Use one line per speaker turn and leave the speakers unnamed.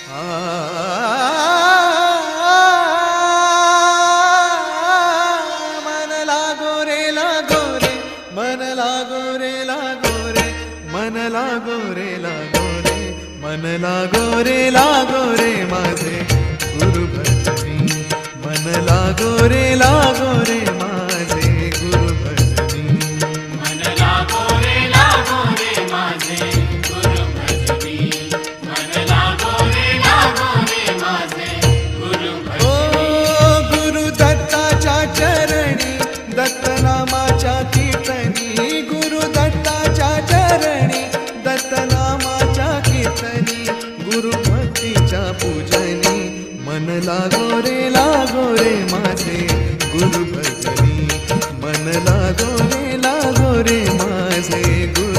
आ मन लागो रे लागो रे, मन लागो रे लागो रे, मन लागो रे लागो रे, मन लागो रे लागो रे माझे गुरु भजनी, मन लागो रे लागो रे माझे गुरु भजनी,
मन लागो रे माझे गुरु भजनी, मन लागो रे माझे गुरु
ओ
भजनी.
गुरु दत्ताच्या चरणी दत्तनामाच्या कीर्तनी, गुरु दत्ताच्या चरणी दत्तनामाच्या कीर्तनी, गुरु भक्तीच्या पूजनी, मन लागो रे माझे गुरु भजनी, मन लागो रे माझे गुरु